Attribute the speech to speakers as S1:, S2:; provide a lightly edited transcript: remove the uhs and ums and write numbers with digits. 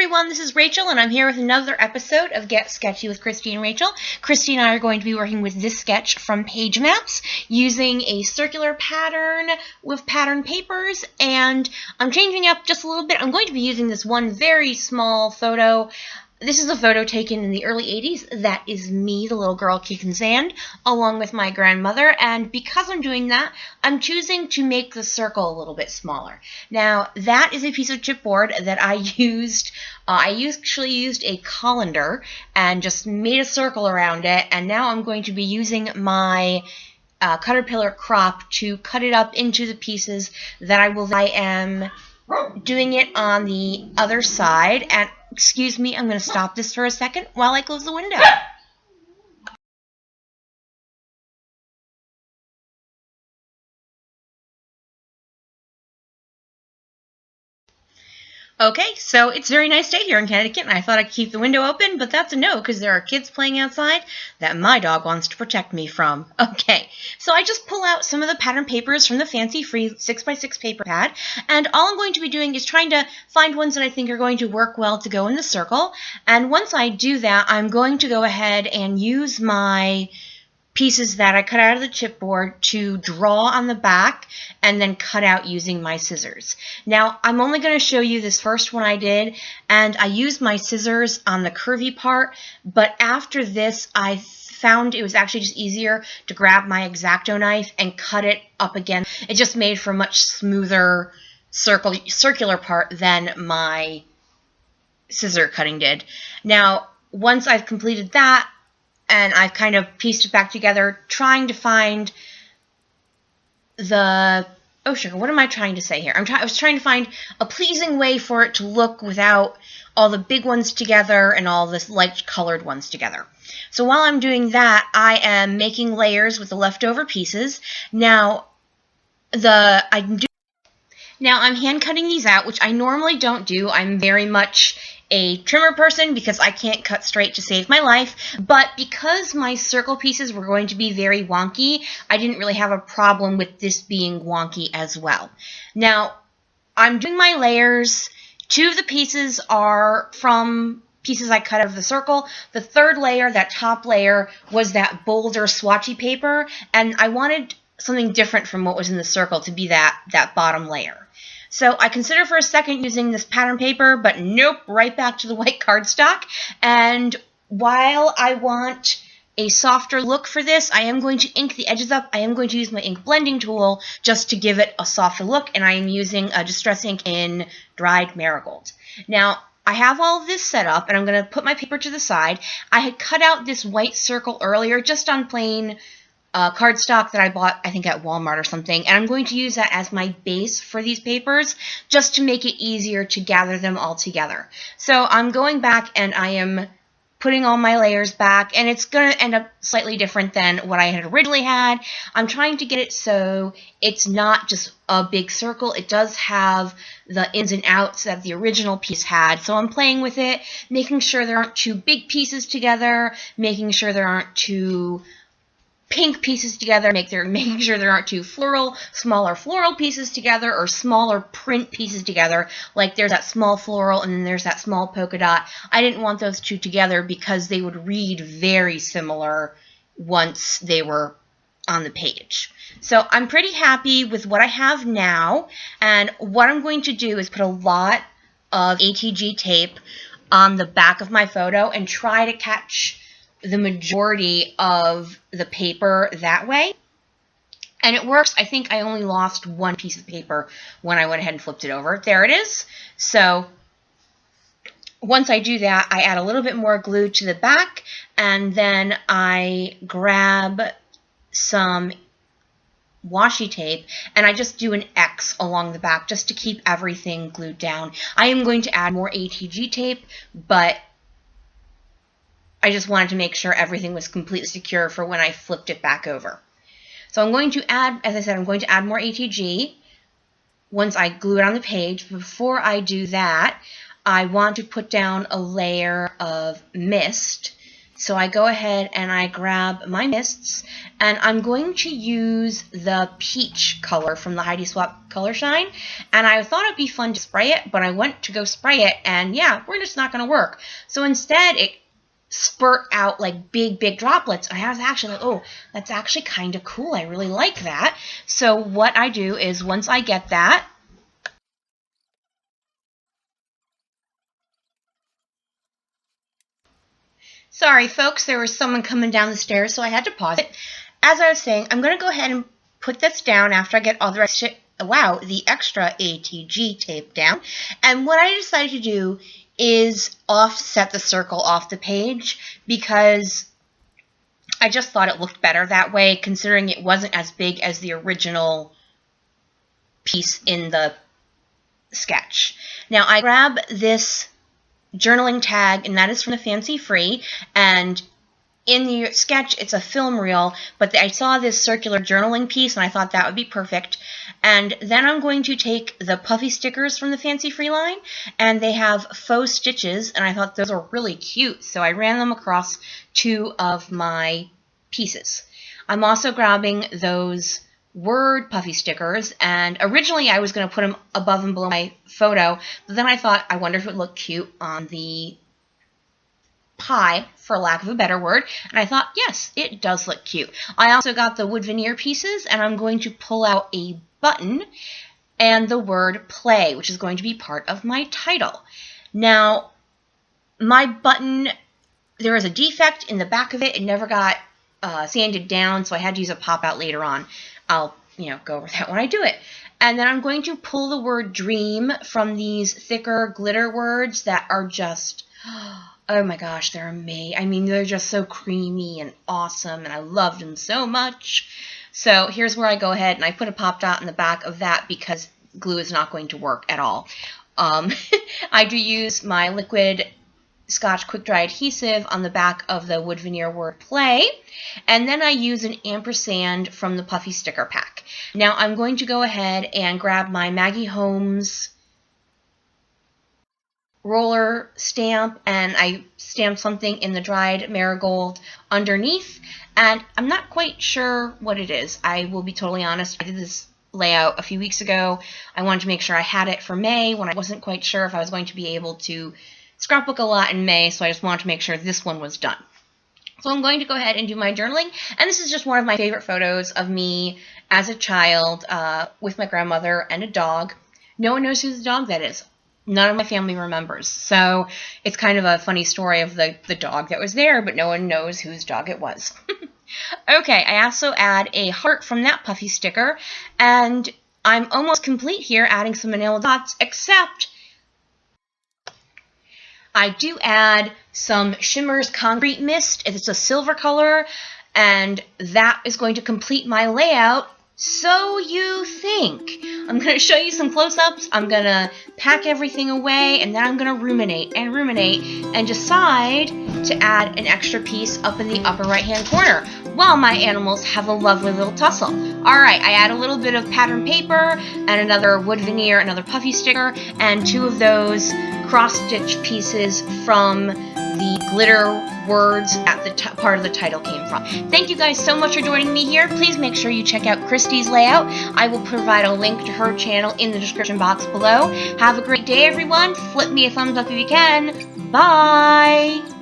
S1: everyone, this is Rachel, and I'm here with another episode of Get Sketchy with Christy and Rachel. Christy and I are going to be working with this sketch from Paige Maps using a circular pattern with pattern papers, and I'm changing up just a little bit. I'm going to be using this one very small photo. This is a photo taken in the early 80s. That is me, the little girl kicking sand, along with my grandmother. And because I'm doing that, I'm choosing to make the circle a little bit smaller. Now, that is a piece of chipboard that I used. I actually used a colander and just made a circle around it. And now I'm going to be using my Caterpillar crop to cut it up into the pieces that I am doing it on the other side. And excuse me, I'm going to stop this for a second while I close the window. Okay, so it's a very nice day here in Connecticut, and I thought I'd keep the window open, but that's a no, because there are kids playing outside that my dog wants to protect me from. Okay, so I just pull out some of the pattern papers from the fancy free 6x6 paper pad, and all I'm going to be doing is trying to find ones that I think are going to work well to go in the circle, and once I do that, I'm going to go ahead and use my pieces that I cut out of the chipboard to draw on the back and then cut out using my scissors. Now, I'm only going to show you this first one I did, and I used my scissors on the curvy part, but after this, I found it was actually just easier to grab my X-Acto knife and cut it up again. It just made for a much smoother circular part than my scissor cutting did. Now, once I've completed that, and I've kind of pieced it back together, trying to find the... Oh, sugar, what am I trying to say here? I was trying to find a pleasing way for it to look without all the big ones together and all the light-colored ones together. So while I'm doing that, I am making layers with the leftover pieces. Now, I'm hand-cutting these out, which I normally don't do. I'm very much a trimmer person because I can't cut straight to save my life, but because my circle pieces were going to be very wonky, I didn't really have a problem with this being wonky as well. Now, I'm doing my layers. Two of the pieces are from pieces I cut out of the circle. The third layer, that top layer, was that bolder swatchy paper, and I wanted something different from what was in the circle to be that bottom layer. So I considered for a second using this pattern paper, but nope, right back to the white cardstock. And while I want a softer look for this, I am going to ink the edges up. I am going to use my ink blending tool just to give it a softer look, and I am using a Distress ink in Dried Marigold. Now, I have all of this set up, and I'm going to put my paper to the side. I had cut out this white circle earlier just on plain cardstock that I bought, I think, at Walmart or something, and I'm going to use that as my base for these papers just to make it easier to gather them all together. So I'm going back and I am putting all my layers back, and it's going to end up slightly different than what I had originally had. I'm trying to get it so it's not just a big circle. It does have the ins and outs that the original piece had, so I'm playing with it, making sure there aren't two big pieces together, making sure there aren't two pink pieces together, making sure there aren't two smaller floral pieces together, or smaller print pieces together, like there's that small floral and then there's that small polka dot. I didn't want those two together because they would read very similar once they were on the page. So I'm pretty happy with what I have now, and what I'm going to do is put a lot of ATG tape on the back of my photo and try to catch the majority of the paper that way. And it works. I think I only lost one piece of paper when I went ahead and flipped it over. There it is. So once I do that, I add a little bit more glue to the back, and then I grab some washi tape and I just do an X along the back just to keep everything glued down. I am going to add more ATG tape, but I just wanted to make sure everything was completely secure for when I flipped it back over. So I'm going to add, as I said, I'm going to add more ATG once I glue it on the page. Before I do that, I want to put down a layer of mist So I go ahead and I grab my mists, and I'm going to use the peach color from the Heidi Swap Color Shine. And I thought it'd be fun to spray it, but I went to go spray it, and yeah, we're just not going to work. So instead, it spurt out like big droplets. And I was actually like, oh, that's actually kind of cool. I really like that. So what I do is once I get that, sorry, folks, there was someone coming down the stairs, so I had to pause it. As I was saying, I'm going to go ahead and put this down after I get all the rest of it. Wow, the extra ATG tape down. And what I decided to do is offset the circle off the page because I just thought it looked better that way, considering it wasn't as big as the original piece in the sketch. Now, I grab this journaling tag, and that is from the Fancy Free, and in the sketch it's a film reel, but I saw this circular journaling piece and I thought that would be perfect. And then I'm going to take the puffy stickers from the Fancy Free line, and they have faux stitches, and I thought those are really cute, so I ran them across 2 of my pieces. I'm also grabbing those word puffy stickers, and originally I was going to put them above and below my photo, but then I thought, I wonder if it would look cute on the pie, for lack of a better word, and I thought, yes, it does look cute. I also got the wood veneer pieces, and I'm going to pull out a button and the word play, which is going to be part of my title. Now, my button, there was a defect in the back of it. It never got sanded down, so I had to use a pop-out later on. I'll, go over that when I do it. And then I'm going to pull the word dream from these thicker glitter words that are just, oh my gosh, they're amazing. I mean, they're just so creamy and awesome, and I loved them so much. So here's where I go ahead and I put a pop dot in the back of that because glue is not going to work at all. I do use my liquid Scotch Quick Dry adhesive on the back of the wood veneer word play, and then I use an ampersand from the puffy sticker pack. Now I'm going to go ahead and grab my Maggie Holmes roller stamp, and I stamped something in the dried marigold underneath, and I'm not quite sure what it is. I will be totally honest, I did this layout a few weeks ago. I wanted to make sure I had it for May when I wasn't quite sure if I was going to be able to scrapbook a lot in May, so I just wanted to make sure this one was done. So I'm going to go ahead and do my journaling, and this is just one of my favorite photos of me as a child with my grandmother and a dog. No one knows whose dog that is. None of my family remembers, so it's kind of a funny story of the dog that was there, but no one knows whose dog it was. Okay, I also add a heart from that puffy sticker, and I'm almost complete here adding some manila dots, except I do add some Shimmer's Concrete Mist. It's a silver color, and that is going to complete my layout. So you think. I'm going to show you some close-ups. I'm going to pack everything away, and then I'm going to ruminate and decide to add an extra piece up in the upper right-hand corner while my animals have a lovely little tussle. All right, I add a little bit of pattern paper and another wood veneer, another puffy sticker, and 2 of those cross-stitch pieces from the glitter words that the part of the title came from. Thank you guys so much for joining me here. Please make sure you check out Christy's layout. I will provide a link to her channel in the description box below. Have a great day, everyone. Flip me a thumbs up if you can. Bye!